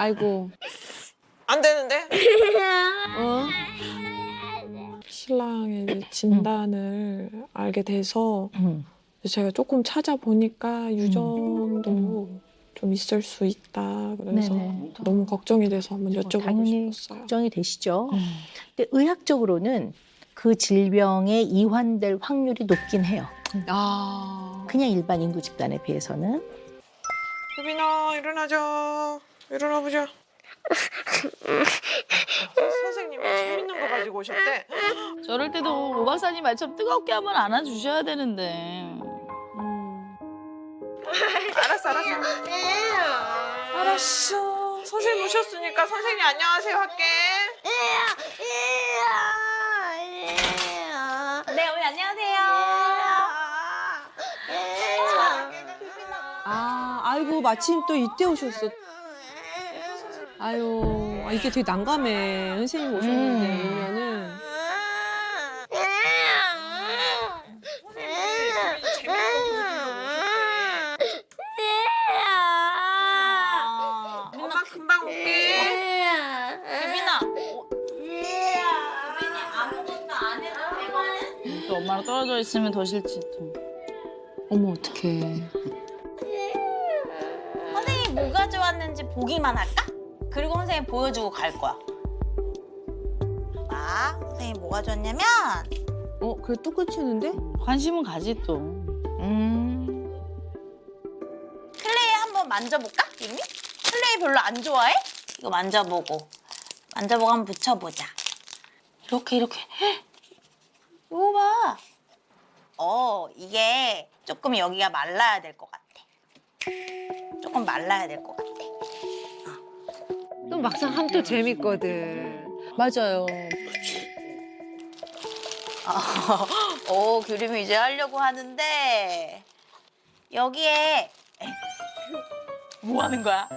아이고. 안 되는데? 어? 신랑의 이제 진단을 알게 돼서 제가 조금 찾아보니까 유전도 좀 있을 수 있다. 그래서 네네. 너무 걱정이 돼서 한번 여쭤보고 당연히 싶었어요. 걱정이 되시죠. 근데 의학적으로는 그 질병에 이환될 확률이 높긴 해요. 아. 그냥 일반 인구 집단에 비해서는. 유빈아 일어나자. 일어나 보자. 선생님이 재밌는 거 가지고 오셨대. 저럴 때도 오 박사님 말처럼 뜨겁게 한번 안아주셔야 되는데. 알았어. 알았어. 선생님 오셨으니까 선생님 안녕하세요 할게. 네, 어머니 안녕하세요. 아, 아이고 마침 또 이때 오셨어. 아유, 이게 되게 난감해. 선생님 오셨는데 오면은. 엄마 금방 올게. 유빈아. 유빈이 아무것도 안 해도 되거든? 또 엄마랑 떨어져 있으면 더 싫지 또. 어머 어떡해. 선생님 뭐가 좋았는지 보기만 할까? 그리고 선생님 보여주고 갈 거야. 봐, 선생님 뭐가 좋았냐면 그래 또 끝이는데? 관심은 가지 또. 클레이 한번 만져볼까, 유미? 클레이 별로 안 좋아해? 이거 만져보고 한번 붙여보자. 이렇게. 헉! 이거 봐. 이게 조금 여기가 말라야 될 것 같아. 조금 말라야 될 것 같아. 또 막상 하면 또 재밌거든. 맞아요. 규림이 이제 하려고 하는데 여기에 뭐 하는 거야?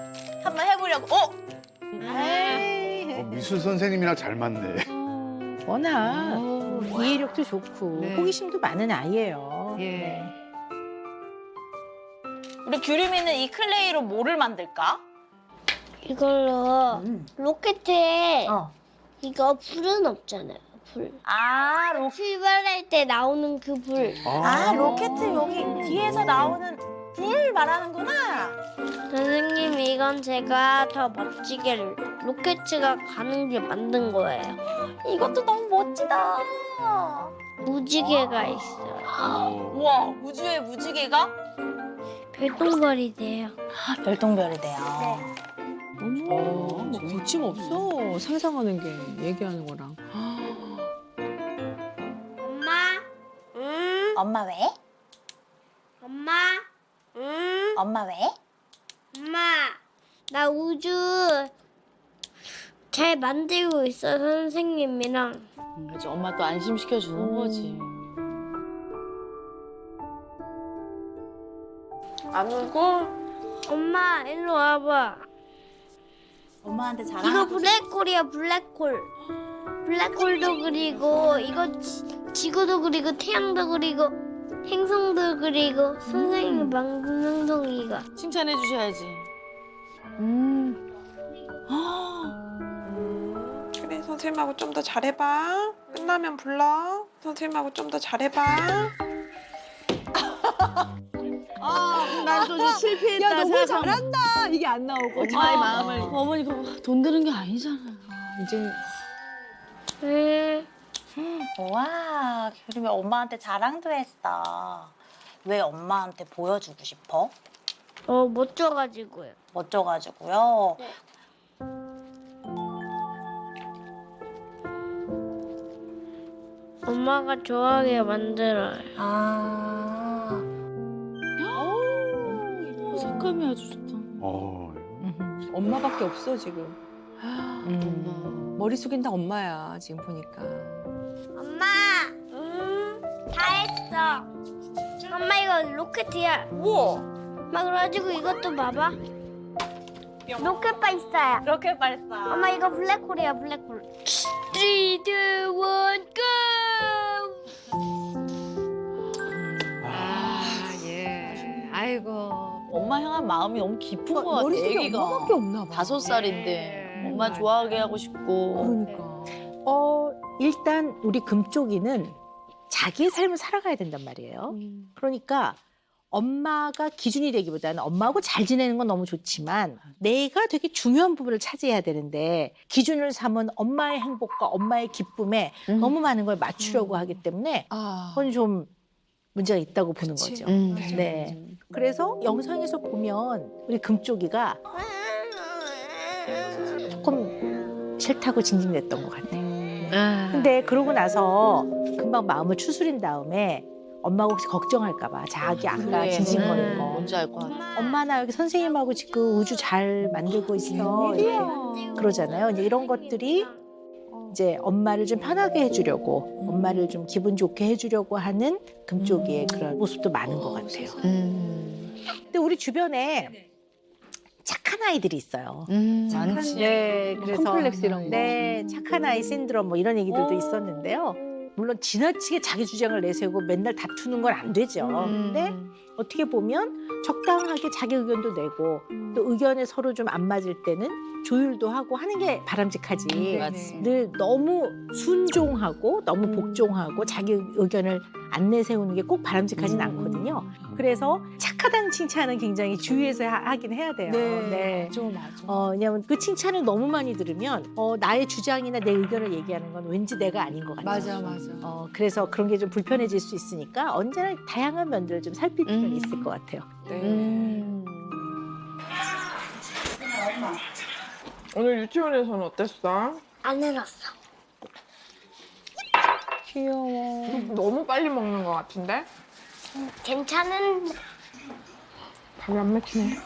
한번 해보려고. 미술 선생님이랑 잘 맞네. 워낙 이해력도 좋고 네. 호기심도 많은 아이예요. 예. 우리 규림이는 이 클레이로 뭐를 만들까? 이걸로 로켓에 이거 불은 없잖아요. 불. 아, 출발할 때 나오는 그 불. 로켓 여기 뒤에서 나오는 불 말하는구나. 선생님, 이건 제가 더 멋지게 로켓가 가는 길 만든 거예요. 이것도 너무 멋지다. 무지개가 있어요. 우와, 우주에 무지개가 별똥별이 돼요. 별똥별이 돼요. 어머, 뭐 거침없어. 상상하는 게 얘기하는 거랑. 엄마, 엄마 왜? 엄마, 엄마 왜? 엄마. 나 우주 잘 만들고 있어, 선생님이랑. 그렇지, 엄마 또 안심시켜 주는 거지. 안 울고? 엄마, 일로 와봐. 엄마한테 이거 자랑하고 블랙홀이야, 블랙홀. 블랙홀도 그리고 이거 지구도 그리고 태양도 그리고 행성도 그리고 선생님이 만든 행성이가. 칭찬해 주셔야지. 그래 선생님하고 좀 더 잘해봐. 끝나면 불러. 선생님하고 좀 더 잘해봐. 난 또 실패했다. 야, 너무 잘한다. 이게 안 나오고. 엄마의 마음을. 어머니 그거 돈 드는 게 아니잖아. 이제 와, 규림이 엄마한테 자랑도 했어. 왜 엄마한테 보여주고 싶어? 멋져가지고요. 멋져가지고요. 네. 엄마가 좋아하게 만들어요. 색감이 아주 좋다. 엄마밖에 없어 지금. 머리 숙인 다 엄마야 지금 보니까. 엄마, 다 했어. 엄마 이거 로켓이야. 우와. 엄마 그래가지고 이것도 봐봐. 로켓 발사야. 이렇게 발사. 엄마 이거 블랙홀이야, 블랙홀. 3, 2, 1, go! 아 예. 아이고. 엄마 향한 마음이 너무 깊은 것 같아. 머릿속에 애기가 엄마밖에 없나 봐. 5살인데 엄마 좋아하게 하고 싶고. 그러니까. 일단 우리 금쪽이는 자기의 삶을 살아가야 된단 말이에요. 그러니까 엄마가 기준이 되기보다는 엄마하고 잘 지내는 건 너무 좋지만 내가 되게 중요한 부분을 차지해야 되는데 기준을 삼은 엄마의 행복과 엄마의 기쁨에 너무 많은 걸 맞추려고 하기 때문에 아. 그건 좀 문제가 있다고 보는 거죠. 네. 그래서 영상에서 보면 우리 금쪽이가 조금 싫다고 징징댔던 것 같아요. 근데 그러고 나서 금방 마음을 추스린 다음에 엄마가 혹시 걱정할까 봐 자기 아까 그래. 징징거리는 거. 뭔지 알 것 같아. 엄마 나 여기 선생님하고 지금 우주 잘 만들고 있어. 이렇게 그러잖아요. 이제 이런 것들이 이제 엄마를 좀 편하게 해주려고 엄마를 좀 기분 좋게 해주려고 하는 금쪽이의 그런 모습도 많은 것 같아요. 근데 우리 주변에 착한 아이들이 있어요. 많지. 네, 그래서 콤플렉스 이런 거. 네, 착한 아이 신드롬 뭐 이런 얘기들도 있었는데요. 물론 지나치게 자기 주장을 내세우고 맨날 다투는 건 안 되죠. 근데 어떻게 보면 적당하게 자기 의견도 내고 또 의견에 서로 좀 안 맞을 때는 조율도 하고 하는 게 바람직하지. 맞습니다. 늘 너무 순종하고 너무 복종하고 자기 의견을 안 내세우는 게 꼭 바람직하진 않거든요. 그래서 착하다는 칭찬은 굉장히 주의해서 하긴 해야 돼요. 네. 맞아, 맞아. 왜냐하면 그 칭찬을 너무 많이 들으면 나의 주장이나 내 의견을 얘기하는 건 왠지 내가 아닌 것 같아요. 맞아. 그래서 그런 게 좀 불편해질 수 있으니까 언제나 다양한 면들을 좀 살필 필요는 있을 것 같아요. 오늘 유치원에서는 어땠어? 안 울었어. 귀여워. 너무 빨리 먹는 것 같은데? 괜찮은. 밥이 안 맥히네.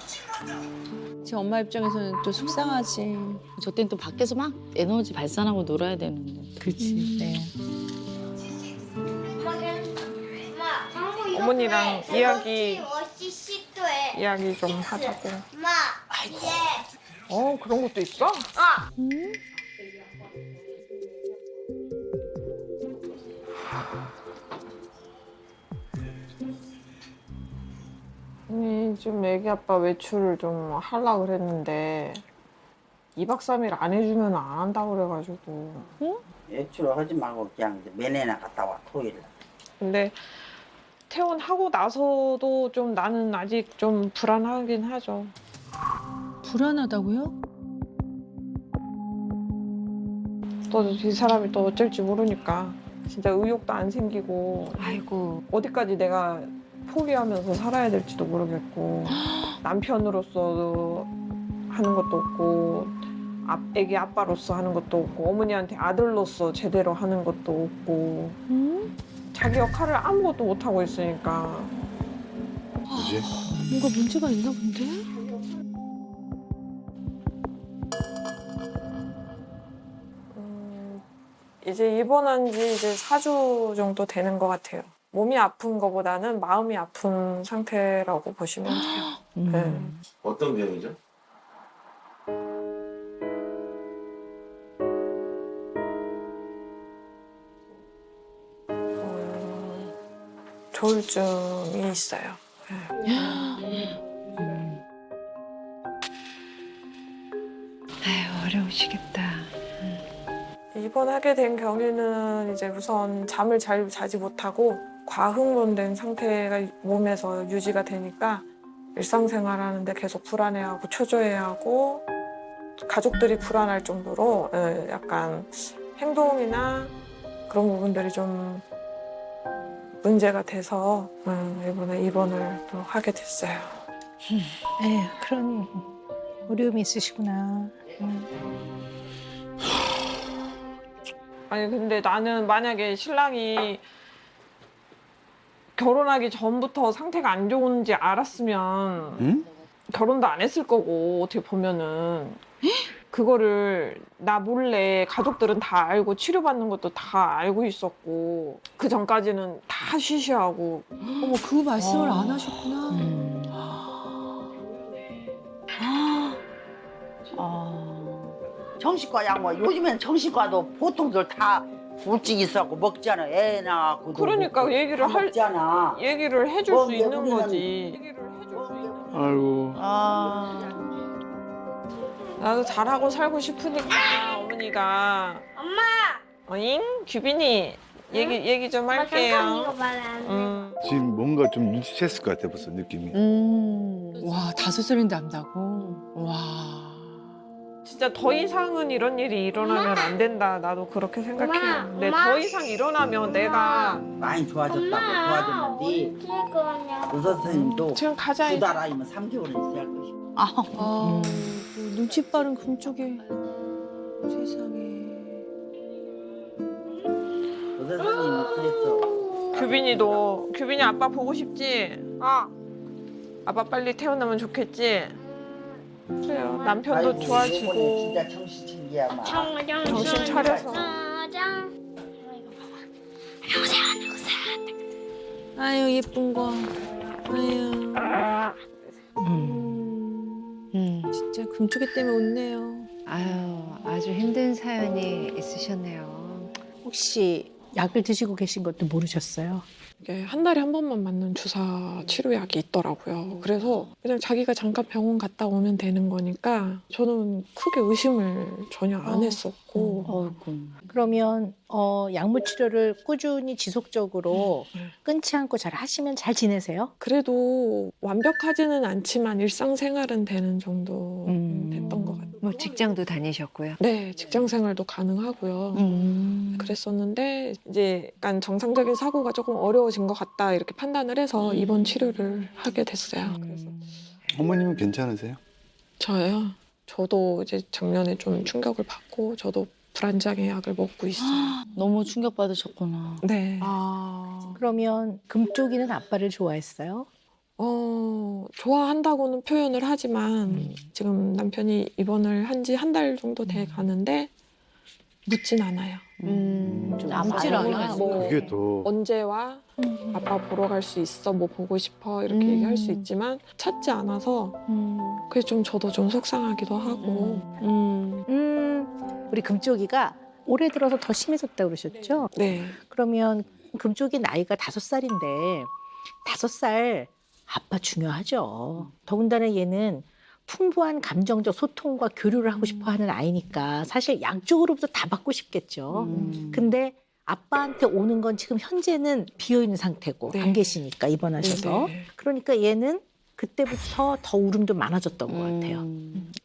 제 엄마 입장에서는 또 속상하지. 저 땐 또 밖에서 막 에너지 발산하고 놀아야 되는데. 그렇지. 네. 어머니랑 이야기 좀 하자고. 엄마, 이제 그런 것도 있어? 아니, 지금 애기 아빠 외출을 좀 하려고 그랬는데 2박 3일 안 해주면 안 한다고 그래가지고. 외출을 하지 말고 그냥 이제 면회나 갔다 와 토요일. 근데 퇴원하고 나서도 좀 나는 아직 좀 불안하긴 하죠. 불안하다고요? 또 이 사람이 또 어쩔지 모르니까 진짜 의욕도 안 생기고 아이고. 어디까지 내가 포기하면서 살아야 될지도 모르겠고 남편으로서 하는 것도 없고 애기 아빠로서 하는 것도 없고 어머니한테 아들로서 제대로 하는 것도 없고 자기 역할을 아무것도 못하고 있으니까 뭐지? 뭔가 문제가 있나 본데? 이제 입원한 지 이제 4주 정도 되는 것 같아요. 몸이 아픈 것보다는 마음이 아픈 상태라고 보시면 돼요. 네. 어떤 병이죠? 조울증이 있어요. 아유, 어려우시겠다. 입원하게 된 경우에는 이제 우선 잠을 잘 자지 못하고 과흥론된 상태가 몸에서 유지가 되니까 일상생활하는데 계속 불안해하고 초조해하고 가족들이 불안할 정도로 약간 행동이나 그런 부분들이 좀 문제가 돼서 이번에 입원을 또 하게 됐어요. 에휴, 그런 어려움이 있으시구나. 아니 근데 나는 만약에 신랑이 결혼하기 전부터 상태가 안 좋은지 알았으면 응? 결혼도 안 했을 거고 어떻게 보면은 그거를 나 몰래 가족들은 다 알고 치료받는 것도 다 알고 있었고 그 전까지는 다 쉬쉬하고 어머, 그 말씀을 안 하셨구나. 정신과 약뭐 요즘엔 정신과도 보통들 다 우울증 있어갖고 먹잖아. 애 낳고 그러니까 얘기를 먹잖아. 얘기를 해줄 수 뭔데 있는 우리는 거지. 얘기를 해줄 수 있는 아이고. 나도 잘하고 살고 싶으니까 어머니가. 엄마! 어잉? 규빈이 얘기 좀 잠깐 이거 할게요. 말안 돼. 지금 뭔가 좀 눈치챘을 것 같아 벌써 느낌이. 와, 5살인데 안다고? 와. 진짜 더 이상은 이런 일이 일어나면 안 된다. 나도 그렇게 생각해요. 근데 엄마. 더 이상 일어나면 내가 많이 좋아졌다고 도와줬는데 어떻게 거냐? 의사 선생님도 지금 가자. 2달 아니면 3개월은 있어야 할 것이고. 아, 눈치 빠른 금쪽이. 세상에. 의사 선생님은 그랬어. 규빈이 아빠 보고 싶지? 아빠 빨리 태어나면 좋겠지? 그래요. 남편도 아이고, 좋아지고. 이번에 진짜 정신 챙기야 마. 정신 차려서. 아유, 예쁜 거. 아유. 진짜 금쪽이 때문에 웃네요. 아유, 아주 힘든 사연이 있으셨네요. 혹시 약을 드시고 계신 것도 모르셨어요? 이게 한 달에 한 번만 맞는 주사 치료약이 있더라고요. 그래서 그냥 자기가 잠깐 병원 갔다 오면 되는 거니까 저는 크게 의심을 전혀 안 했었고 어이구. 그러면 약물 치료를 꾸준히 지속적으로 끊지 않고 잘 하시면 잘 지내세요? 그래도 완벽하지는 않지만 일상생활은 되는 정도 됐던 것 같아요. 뭐 직장도 다니셨고요. 네, 직장 생활도 가능하고요. 그랬었는데 이제 약간 정상적인 사고가 조금 어려워진 것 같다 이렇게 판단을 해서 입원 치료를 하게 됐어요. 그래서 어머님은 괜찮으세요? 저요. 저도 이제 작년에 좀 충격을 받고 저도 불안장애 약을 먹고 있어요. 너무 충격받으셨구나. 네. 아. 그러면 금쪽이는 아빠를 좋아했어요? 좋아한다고는 표현을 하지만 지금 남편이 입원을 한 지 한 달 정도 돼 가는데 묻진 않아요. 좀 남질 않아? 뭐 그게 더 언제 와? 아빠 보러 갈 수 있어? 뭐 보고 싶어? 이렇게 얘기할 수 있지만 찾지 않아서 그게 좀 저도 좀 속상하기도 하고 우리 금쪽이가 올해 들어서 더 심해졌다고 그러셨죠? 네. 그러면 금쪽이 나이가 5살인데 5살 아빠 중요하죠. 더군다나 얘는 풍부한 감정적 소통과 교류를 하고 싶어 하는 아이니까 사실 양쪽으로부터 다 받고 싶겠죠. 근데 아빠한테 오는 건 지금 현재는 비어있는 상태고 네. 안 계시니까 입원하셔서. 네. 그러니까 얘는 그때부터 더 울음도 많아졌던 것 같아요.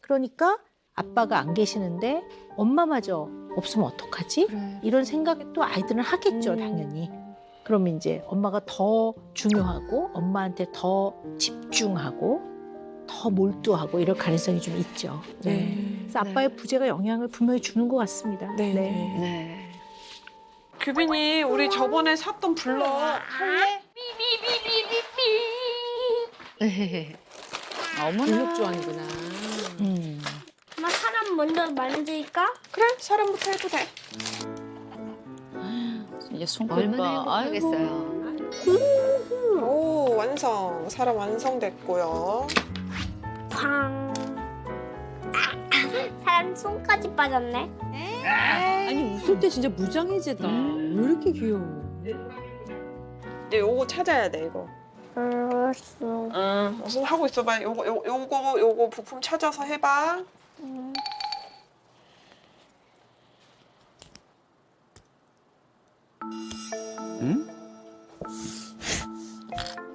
그러니까 아빠가 안 계시는데 엄마마저 없으면 어떡하지? 그래. 이런 생각도 아이들은 하겠죠, 당연히. 그러면 이제 엄마가 더 중요하고 엄마한테 더 집중하고 더 몰두하고 이럴 가능성이 좀 있죠. 네. 그래서 아빠의 부재가 영향을 분명히 주는 것 같습니다. 네. 네. 규빈이 우리 저번에 샀던 블러 할래? 근육 좋아하는구나. 엄마 사람 먼저 만질까? 그래, 사람부터 해도 돼. 이게 손끝 얼마나 봐. 아이고. 행복하겠어요. 오, 완성. 사람 완성됐고요. 쾅. 사람 손까지 빠졌네. 아니, 웃을 때 진짜 무장해제다. 왜 이렇게 귀여워? 이제 요거 찾아야 돼, 이거. 알았어. 응, 무슨 하고 있어봐. 요거 부품 찾아서 해봐. 응?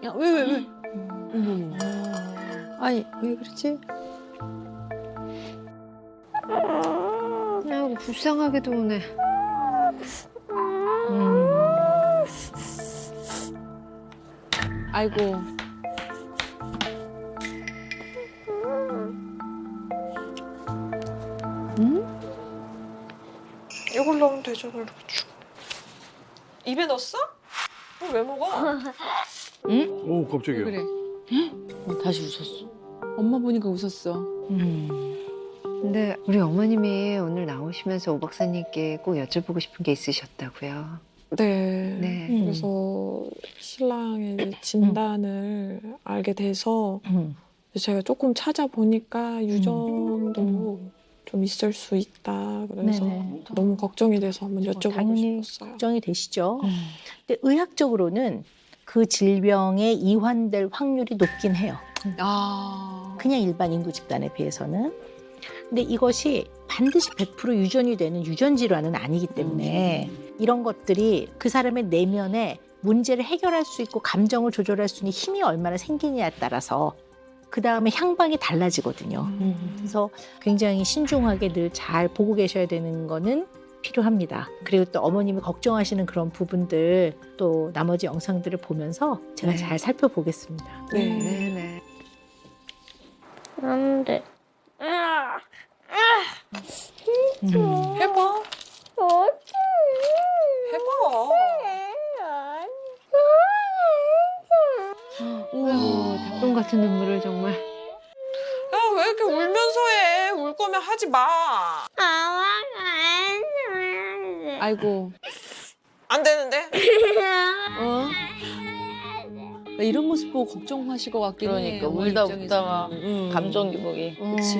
야, 왜? 아니, 왜 그러지? 아이고, 불쌍하게도 오네. 아이고. 이걸 넣으면 되죠, 이렇게 쭉. 입에 넣었어? 그걸 왜 먹어? 오 깜짝이야. 그래. 다시 웃었어. 엄마 보니까 웃었어. 근데 우리 어머님이 오늘 나오시면서 오 박사님께 꼭 여쭤보고 싶은 게 있으셨다고요. 네. 네. 그래서 신랑의 진단을 알게 돼서 제가 조금 찾아보니까 유전도 좀 있을 수 있다. 그래서 네네. 너무 걱정이 돼서 한번 여쭤보고 당연히 싶었어요. 걱정이 되시죠. 근데 의학적으로는 그 질병에 이환될 확률이 높긴 해요. 아. 그냥 일반 인구 집단에 비해서는. 근데 이것이 반드시 100% 유전이 되는 유전 질환은 아니기 때문에 이런 것들이 그 사람의 내면에 문제를 해결할 수 있고 감정을 조절할 수 있는 힘이 얼마나 생기냐에 따라서 그 다음에 향방이 달라지거든요. 그래서 굉장히 신중하게 늘 잘 보고 계셔야 되는 거는 필요합니다. 그리고 또 어머님이 걱정하시는 그런 부분들 또 나머지 영상들을 보면서 제가 잘 살펴보겠습니다. 네네. 안 돼. 해봐. 해봐. 우와, 닭똥 같은 눈물을 정말. 야, 왜 이렇게 울면서 해? 울 거면 하지 마. 아이고. 안 되는데? 어? 이런 모습 보고 걱정하실 것 같긴 해. 그러니까 어머니 울다 입장에서는. 웃다가 감정 기복이. 그치.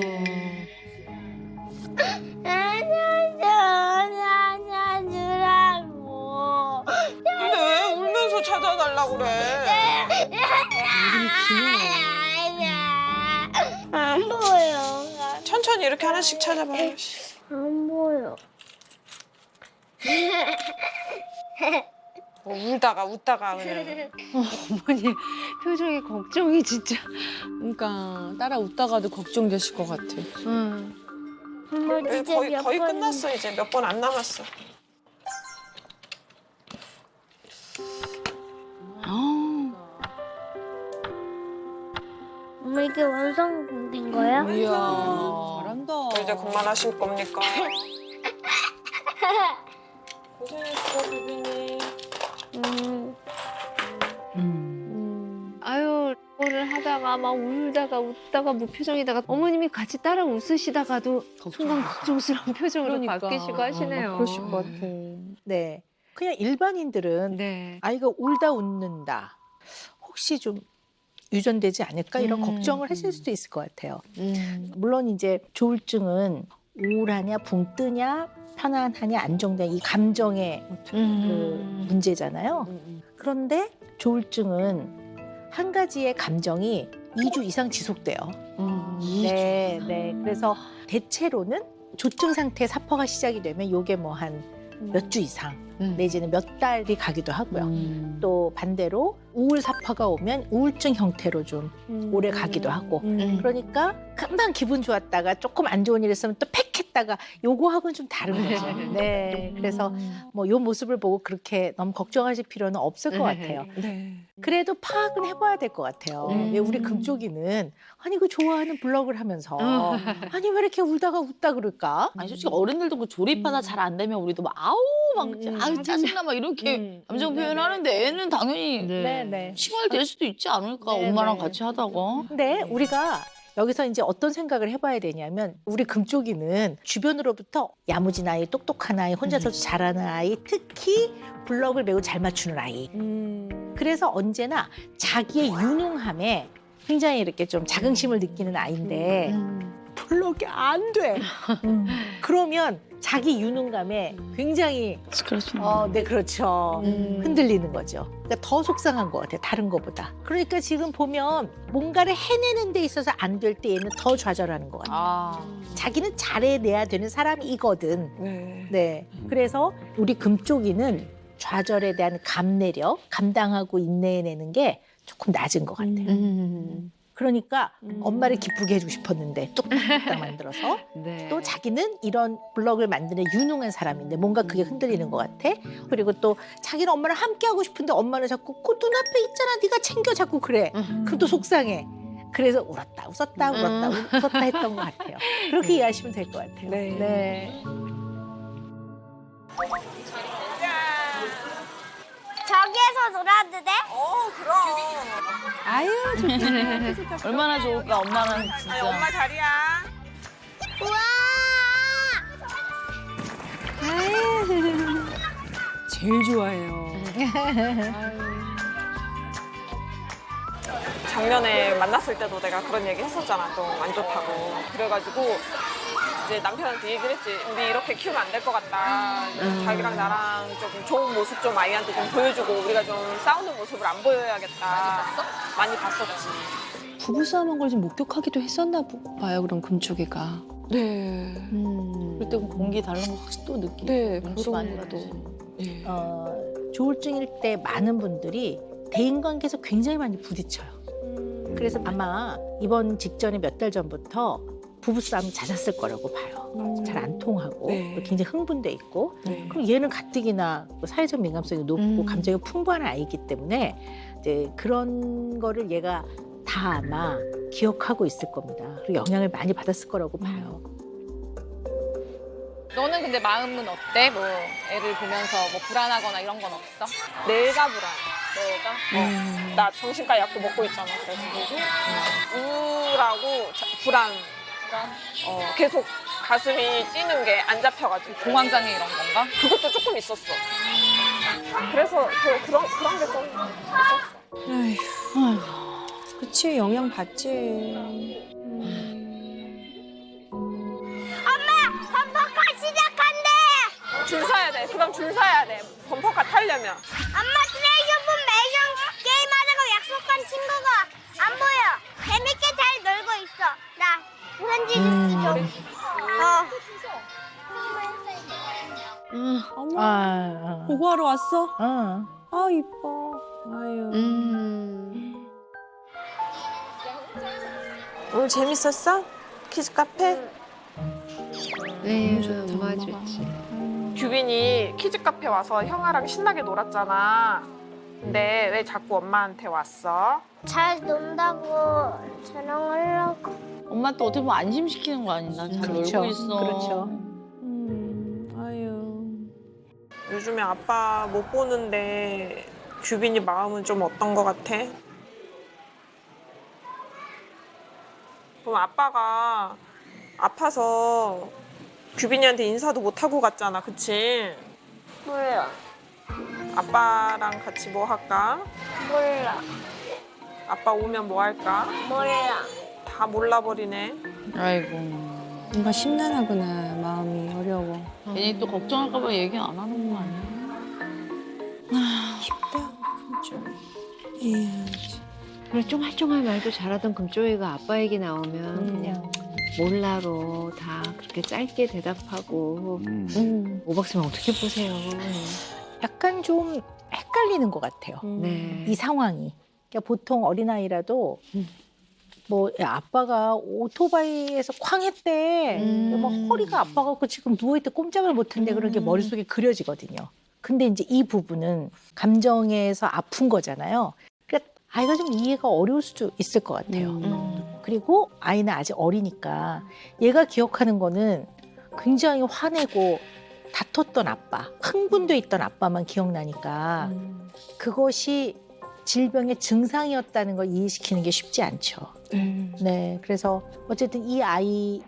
주라고. 근데 왜 울면서 찾아달라고 그래? 안 보여. 천천히 이렇게 하나씩 찾아봐. 안 보여. 울다가 웃다가 그냥. 어머니 표정이 걱정이 진짜. 그러니까 따라 웃다가도 걱정되실 것 같아. 엄마 진짜 거의 몇 거의 번- 끝났어 이제 몇 번 안 남았어. 엄마 이게 완성된 거야? 이야, 잘한다. 이제 그만하실 겁니까? 고생했어 비비니. 아유, 이거를 하다가 막 울다가 웃다가 무표정이다가 어머님이 같이 따라 웃으시다가도 순간 걱정스러운 표정으로 그러니까. 바뀌시고 하시네요. 그러실 것 같아. 네. 그냥 일반인들은 네. 아이가 울다 웃는다. 혹시 좀 유전되지 않을까 이런 걱정을 하실 수도 있을 것 같아요. 물론 이제 조울증은 우울하냐, 붕 뜨냐, 편안하냐, 안정되냐 이 감정의 그 문제잖아요. 그런데 조울증은 한 가지의 감정이 2주 이상 지속돼요. 네, 네. 그래서 대체로는 조증 상태 사포가 시작이 되면 요게 뭐 한 몇 주 이상 내지는 몇 달이 가기도 하고요. 또 반대로 우울 사파가 오면 우울증 형태로 좀 오래 가기도 하고. 그러니까 금방 기분 좋았다가 조금 안 좋은 일 있으면 또 팩했다가 요거하고는 좀 다른 거죠. 네. 그래서 뭐 요 모습을 보고 그렇게 너무 걱정하실 필요는 없을 것 같아요. 네. 그래도 파악은 해봐야 될 것 같아요. 왜 우리 금쪽이는 아니 그 좋아하는 블럭을 하면서 아니 왜 이렇게 울다가 웃다 그럴까? 아니 솔직히 어른들도 그 조립 하나 잘 안 되면 우리도 막 아우 막 아유 짜증나 막 이렇게 감정 표현하는데 애는 당연히 네, 네. 칭얼댈 수도 있지 않을까 네, 엄마랑 네. 같이 하다가. 근데 우리가 여기서 이제 어떤 생각을 해봐야 되냐면 우리 금쪽이는 주변으로부터 야무진 아이, 똑똑한 아이, 혼자서도 잘하는 아이, 특히 블럭을 매우 잘 맞추는 아이. 그래서 언제나 자기의 유능함에 굉장히 이렇게 좀 자긍심을 느끼는 아이인데 블럭이 안 돼. 그러면 자기 유능감에 굉장히 그렇죠. 네 그렇죠. 흔들리는 거죠. 그러니까 더 속상한 것 같아요. 다른 것보다. 그러니까 지금 보면 뭔가를 해내는 데 있어서 안 될 때 얘는 더 좌절하는 것 같아요. 아. 자기는 잘해내야 되는 사람이거든. 네. 네. 그래서 우리 금쪽이는 좌절에 대한 감내력, 감당하고 인내해내는 게 조금 낮은 것 같아요. 그러니까 엄마를 기쁘게 해주고 싶었는데 뚝딱 만들어서 네. 또 자기는 이런 블럭을 만드는 유능한 사람인데 뭔가 그게 흔들리는 것 같아. 그리고 또 자기는 엄마랑 함께 하고 싶은데 엄마는 자꾸 그 눈앞에 있잖아. 네가 챙겨 자꾸 그래. 그럼 또 속상해. 그래서 울었다 웃었다 울었다 웃었다 했던 것 같아요. 그렇게 이해하시면 될 것 같아요. 네. 네. 저기에서 놀아도 돼? 그럼. 아유, 얼마나 좋을까 엄마는 아니 진짜. 엄마 자리야. 우와! 제일 좋아해요. 작년에 만났을 때도 내가 그런 얘기 했었잖아. 좀 안 좋다고. 그래가지고 이제 남편한테 얘기를 했지. 우리 이렇게 키우면 안 될 것 같다. 자기랑 나랑 좀 좋은 모습 좀 아이한테 좀 보여주고 우리가 좀 싸우는 모습을 안 보여야겠다. 많이 봤었지. 부부싸움한 걸 좀 목격하기도 했었나 봐요. 그럼 금쪽이가. 네. 그때 공기 다른 거 확실히 또 느끼고. 네, 눈치 그런 많이 거도. 가도. 예. 조울증일 때 많은 분들이 대인관계에서 굉장히 많이 부딪혀요. 그래서 아마 이번 직전에 몇 달 전부터 부부싸움이 잦았을 거라고 봐요. 잘 안 통하고 네. 굉장히 흥분돼 있고 네. 그럼 얘는 가뜩이나 사회적 민감성이 높고 감정이 풍부한 아이기 때문에 이제 그런 거를 얘가 다 아마 기억하고 있을 겁니다. 그리고 영향을 많이 받았을 거라고 봐요. 너는 근데 마음은 어때? 뭐 애를 보면서 뭐 불안하거나 이런 건 없어? 내가 불안해. 내가? 나 정신과 약도 먹고 있잖아. 그래서 우울하고 불안. 계속 가슴이 뛰는 게 안 잡혀가지고. 공황장애 이런 건가? 그것도 조금 있었어. 그래서 그런 게 좀 있었어. 그치, 영향 받지. 범퍼카 시작한대. 줄 서야 돼. 그럼 줄 서야 돼. 범퍼카 타려면. 엄마 플레이쇼폰 매일 게임하자고 약속한 친구가 안 보여. 재밌게 잘 놀고 있어. 나 프렌즈 주스 좀. 어머, 보고하러 왔어? 아. 아, 이뻐. 아유. 오늘 재밌었어? 키즈 카페? 네, 엄마 좋지. 규빈이 키즈 카페 와서 형아랑 신나게 놀았잖아. 근데 왜 자꾸 엄마한테 왔어? 잘 논다고 자랑하려고. 엄마 또 어떻게 보면 안심시키는 거 아닌가? 잘 그렇죠. 놀고 있어. 그렇죠. 아유. 요즘에 아빠 못 보는데 규빈이 마음은 좀 어떤 거 같아? 그럼 아빠가 아파서 규빈이한테 인사도 못 하고 갔잖아, 그치? 몰라. 아빠랑 같이 뭐 할까? 몰라. 아빠 오면 뭐 할까? 몰라. 다 몰라버리네. 아이고. 뭔가 심란하구나. 마음이 어려워. 괜히 또 걱정할까 봐 얘기 안 하는 거 아니야? 그래 쫑알쫑알 말도 잘하던 금쪽이가 아빠 얘기 나오면 그냥 몰라로 다 그렇게 짧게 대답하고 오박쌤 어떻게 보세요? 약간 좀 헷갈리는 것 같아요. 네. 이 상황이. 그러니까 보통 어린아이라도 뭐 야, 아빠가 오토바이에서 쾅 했대. 뭐 허리가 아파갖고 지금 누워있대 꼼짝을 못한대. 그런 게 머릿속에 그려지거든요. 근데 이제 이 부분은 감정에서 아픈 거잖아요. 그러니까 아이가 좀 이해가 어려울 수도 있을 것 같아요. 그리고 아이는 아직 어리니까 얘가 기억하는 거는 굉장히 화내고 다퉜던 아빠, 흥분돼 있던 아빠만 기억나니까 그것이 질병의 증상이었다는 걸 이해시키는 게 쉽지 않죠. 네, 그래서 어쨌든 이 아이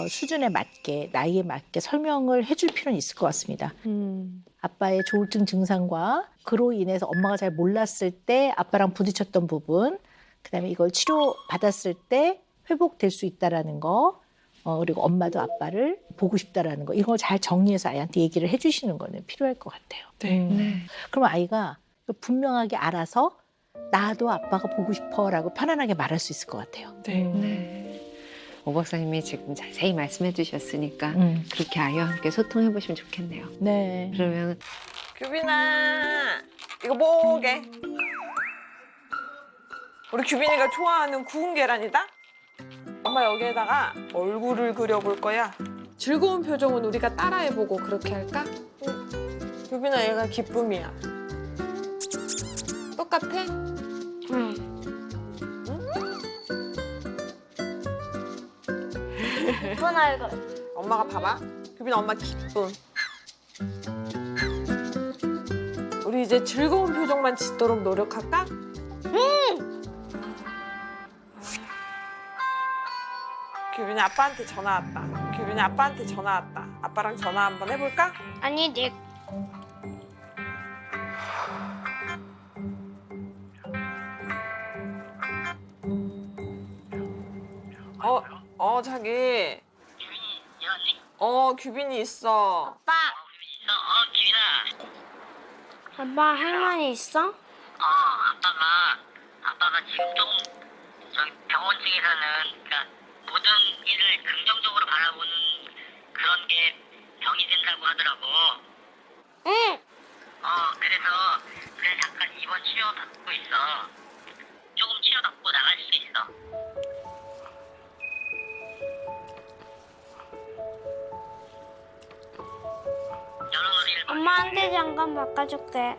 수준에 맞게, 나이에 맞게 설명을 해줄 필요는 있을 것 같습니다. 아빠의 조울증 증상과 그로 인해서 엄마가 잘 몰랐을 때 아빠랑 부딪혔던 부분, 그다음에 이걸 치료받았을 때 회복될 수 있다라는 거, 그리고 엄마도 아빠를 보고 싶다라는 거, 이걸 잘 정리해서 아이한테 얘기를 해주시는 거는 필요할 것 같아요. 그럼 아이가 분명하게 알아서 나도 아빠가 보고 싶어라고 편안하게 말할 수 있을 것 같아요. 오 박사님이 지금 자세히 말씀해 주셨으니까 그렇게 아이와 함께 소통해 보시면 좋겠네요. 네. 그러면 규빈아, 이거 뭐게? 우리 규빈이가 좋아하는 구운 계란이다? 엄마 여기에다가 얼굴을 그려볼 거야. 즐거운 표정은 우리가 따라해보고 그렇게 할까? 규빈아, 얘가 기쁨이야. 똑같아? 기쁜 얼굴. 엄마가 봐봐. 규빈아, 엄마 기쁨. 우리 이제 즐거운 표정만 짓도록 노력할까? 규빈이 아빠한테 전화 왔다. 규빈이 아빠한테 전화 왔다. 아빠랑 전화 한번 해볼까? 아니 내 자기. 규빈이 있어. 아빠. 아빠 할머니 있어? 아빠가 지금 병원 측에서는 그러니까 모든 일을 긍정적으로 바라보는 그런 게 병이 된다고 하더라고. 응. 그래서 잠깐 입원 치료 받고 있어. 조금 치료 받고 나갈 수 있어. 여러 가지를 엄마한테 잠깐 바꿔줄게.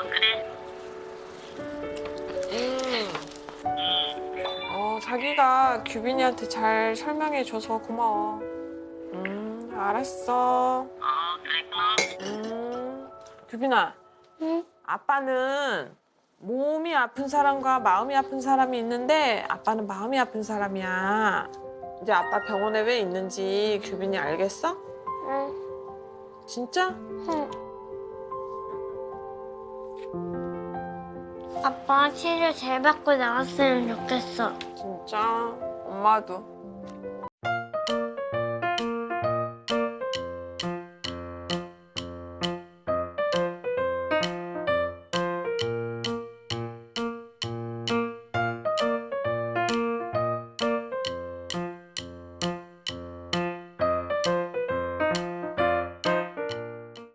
그래. 자기가 규빈이한테 잘 설명해줘서 고마워. 알았어. 그랬구나. 규빈아. 응? 아빠는 몸이 아픈 사람과 마음이 아픈 사람이 있는데 아빠는 마음이 아픈 사람이야. 이제 아빠 병원에 왜 있는지 규빈이 알겠어? 응. 진짜? 응. 아빠 치료 잘 받고 나왔으면 좋겠어. 진짜. 엄마도.